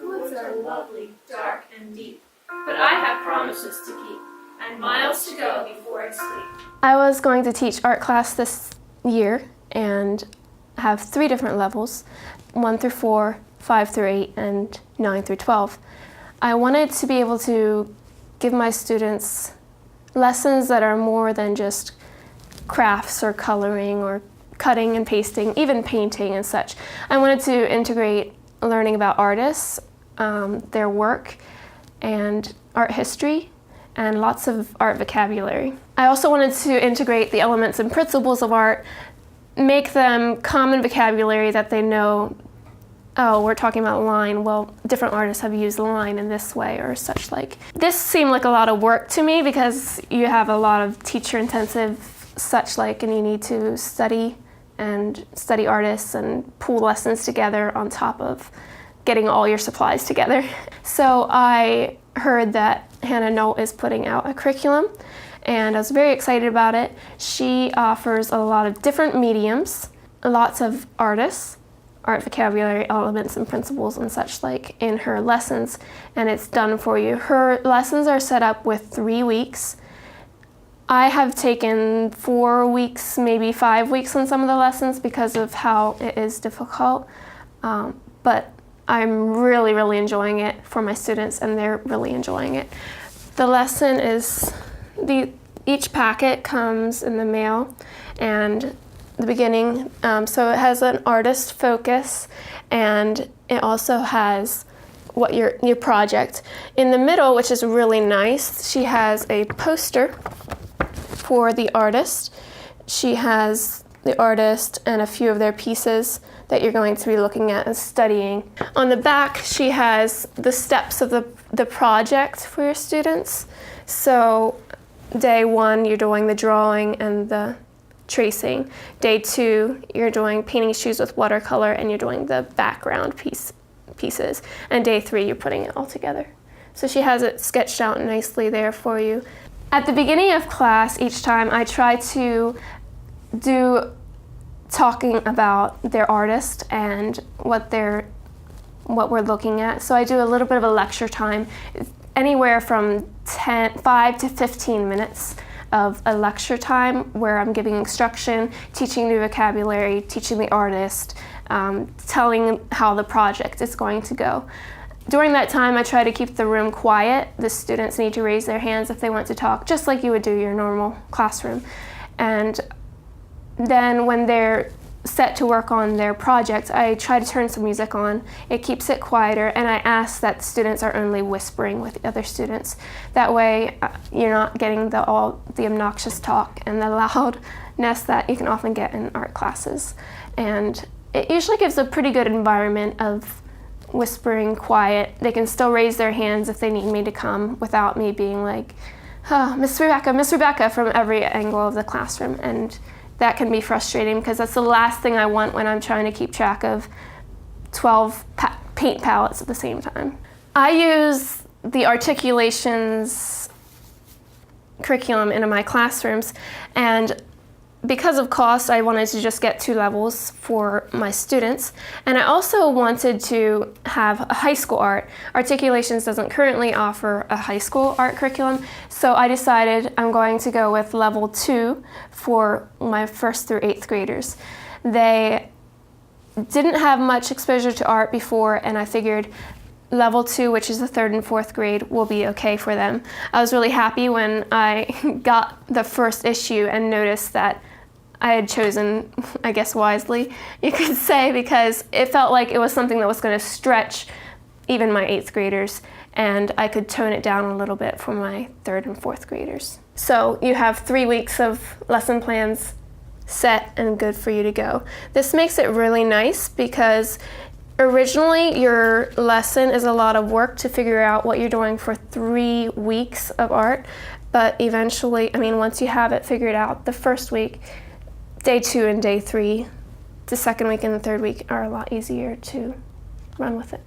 woods are lovely, dark and deep, but I have promises to keep, and miles to go before I sleep. I was going to teach art class this year and have 3 different levels, 1 through 4, 5 through 8, and 9 through 12. I wanted to be able to give my students lessons that are more than just crafts or coloring or cutting and pasting, even painting and such. I wanted to integrate learning about artists, their work, and art history, and lots of art vocabulary. I also wanted to integrate the elements and principles of art, make them common vocabulary that they know. Oh, we're talking about line. Well, different artists have used line in this way or such like. This seemed like a lot of work to me because you have a lot of teacher-intensive such like, and you need to study artists and pull lessons together on top of getting all your supplies together. So I heard that Hannah Knoll is putting out a curriculum, and I was very excited about it. She offers a lot of different mediums, lots of artists, art vocabulary, elements and principles and such like in her lessons, and it's done for you. Her lessons are set up with 3 weeks. I have taken 4 weeks, maybe 5 weeks on some of the lessons because of how it is difficult, but I'm really, really enjoying it for my students, and they're really enjoying it. The lesson is, each packet comes in the mail, and the beginning, so it has an artist focus, and it also has what your project. In the middle, which is really nice, she has a poster for the artist. She has the artist and a few of their pieces that you're going to be looking at and studying. On the back, she has the steps of the project for your students. So day 1, you're doing the drawing and the tracing. Day 2, you're doing painting shoes with watercolor and you're doing the background pieces. And day 3, you're putting it all together. So she has it sketched out nicely there for you. At the beginning of class, each time I try to do talking about their artist and what we're looking at. So I do a little bit of a lecture time, anywhere from 5 to 15 minutes of a lecture time where I'm giving instruction, teaching new vocabulary, teaching the artist, telling how the project is going to go. During that time, I try to keep the room quiet. The students need to raise their hands if they want to talk, just like you would do your normal classroom. And then when they're set to work on their project, I try to turn some music on. It keeps it quieter, and I ask that students are only whispering with other students. That way, you're not getting the obnoxious talk and the loudness that you can often get in art classes. And it usually gives a pretty good environment of whispering, quiet. They can still raise their hands if they need me to come without me being like, oh, Miss Rebecca from every angle of the classroom. And that can be frustrating because that's the last thing I want when I'm trying to keep track of 12 paint palettes at the same time. I use the ARTiculations curriculum in my classrooms, and because of cost, I wanted to just get 2 levels for my students. And I also wanted to have a high school art. ARTiculations doesn't currently offer a high school art curriculum, so I decided I'm going to go with level 2 for my 1st through 8th graders. They didn't have much exposure to art before, and I figured level 2, which is the 3rd and 4th grade, will be okay for them. I was really happy when I got the first issue and noticed that I had chosen, I guess wisely, you could say, because it felt like it was something that was going to stretch even my 8th graders, and I could tone it down a little bit for my 3rd and 4th graders. So you have 3 weeks of lesson plans set and good for you to go. This makes it really nice because originally your lesson is a lot of work to figure out what you're doing for 3 weeks of art, but eventually, once you have it figured out, the first week, day 2 and day 3, the 2nd week and the 3rd week are a lot easier to run with it.